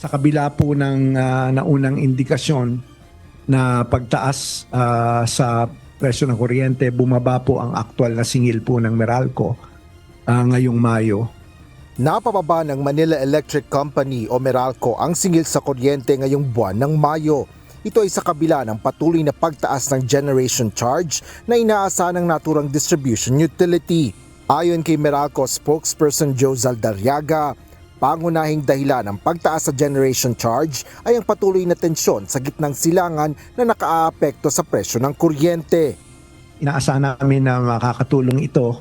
Sa kabila po ng naunang indikasyon na pagtaas sa presyo ng kuryente, bumaba po ang aktual na singil po ng Meralco ngayong Mayo. Napababa ng Manila Electric Company o Meralco ang singil sa kuryente ngayong buwan ng Mayo. Ito ay sa kabila ng patuloy na pagtaas ng generation charge na inaasahan ng naturang distribution utility. Ayon kay Meralco spokesperson Joe Zaldarriaga, pangunahing dahilan ng pagtaas sa generation charge ay ang patuloy na tensyon sa gitnang silangan na nakaaapekto sa presyo ng kuryente. Inaasahan namin na makakatulong ito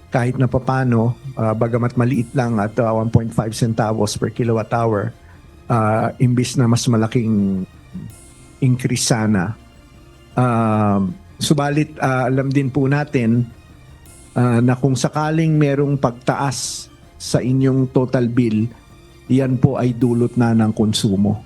kahit na papano, bagamat maliit lang at 1.5 centavos per kilowatt hour, imbis na mas malaking increase sana. Subalit alam din po natin na kung sakaling merong pagtaas sa inyong total bill, yan po ay dulot na ng konsumo.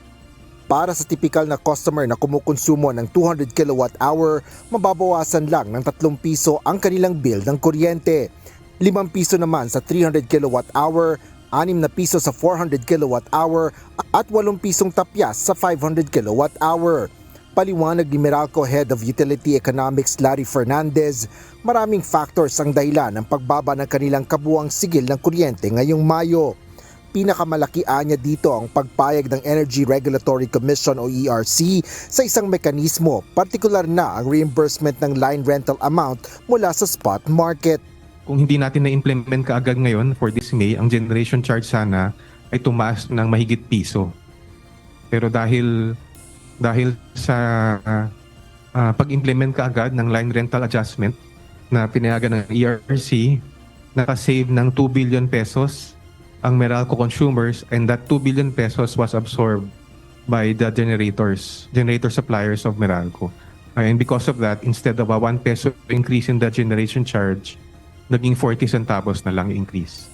Para sa tipikal na customer na kumukonsumo ng 200 kilowatt hour, mababawasan lang ng 3 piso ang kanilang bill ng kuryente. 5 piso naman sa 300 kilowatt hour, 6 na piso sa 400 kilowatt hour at 8 pisong tapyas sa 500 kilowatt hour. Paliwanag ni Meralco Head of Utility Economics Larry Fernandez, maraming factors ang dahilan ng pagbaba ng kanilang kabuuang sigil ng kuryente ngayong Mayo. Pinakamalaki niya dito ang pagpayag ng Energy Regulatory Commission o ERC sa isang mekanismo, partikular na ang reimbursement ng line rental amount mula sa spot market. Kung hindi natin na-implement kaagad ngayon for this May, ang generation charge sana ay tumaas ng mahigit piso. Pero dahil sa pag-implement kaagad ng line rental adjustment na pinayagan ng ERC, nakasave ng 2 billion pesos ang Meralco consumers, and that 2 billion pesos was absorbed by the generator suppliers of Meralco. And because of that, instead of a 1 peso increase in the generation charge, naging 40 centavos na lang increase.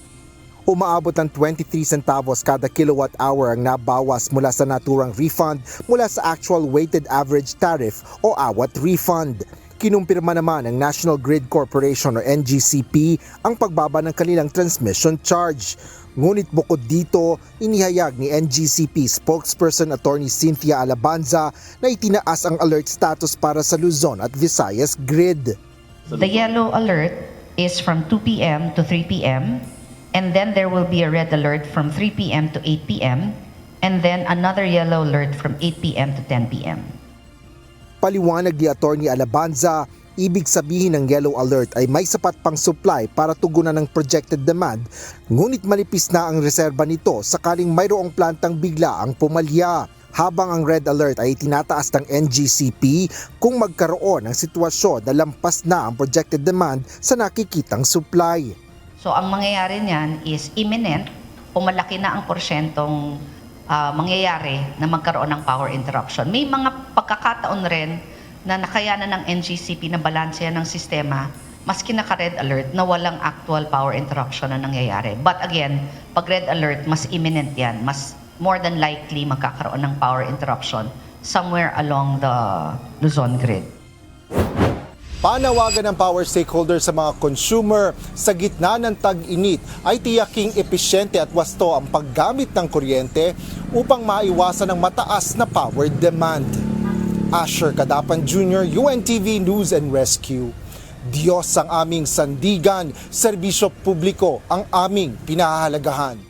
Umaabot ng 23 centavos kada kilowatt hour ang nabawas mula sa naturang refund mula sa actual weighted average tariff o awat refund. Kinumpirma naman ng National Grid Corporation o NGCP ang pagbaba ng kanilang transmission charge. Ngunit bukod dito, inihayag ni NGCP spokesperson Attorney Cynthia Alabanza na itinaas ang alert status para sa Luzon at Visayas grid. The yellow alert is from 2 p.m. to 3 p.m. and then there will be a red alert from 3 p.m. to 8 p.m. and then another yellow alert from 8 p.m. to 10 p.m. Paliwanag ni Attorney Alabanza, ibig sabihin ng yellow alert ay may sapat pang supply para tugunan ng projected demand, ngunit manipis na ang reserba nito sakaling mayroong plantang bigla ang pumalya. Habang ang red alert ay tinataas ng NGCP kung magkaroon ng sitwasyon na lampas na ang projected demand sa nakikitang supply. So ang mangyayari niyan is imminent o malaki na ang porsyentong mangyayari na magkaroon ng power interruption. May mga pagkakataon rin na nakayanan ng NGCP na balansehan ng sistema maski naka-red alert na walang actual power interruption na nangyayari. But again, pag red alert, mas imminent yan. Mas more than likely magkakaroon ng power interruption somewhere along the Luzon grid. Panawagan ng power stakeholders sa mga consumer sa gitna ng tag-init ay tiyaking epesyente at wasto ang paggamit ng kuryente upang maiwasan ang mataas na power demand. Asher Cadapan Jr., UNTV News and Rescue. Diyos ang aming sandigan, serbisyo publiko ang aming pinahahalagahan.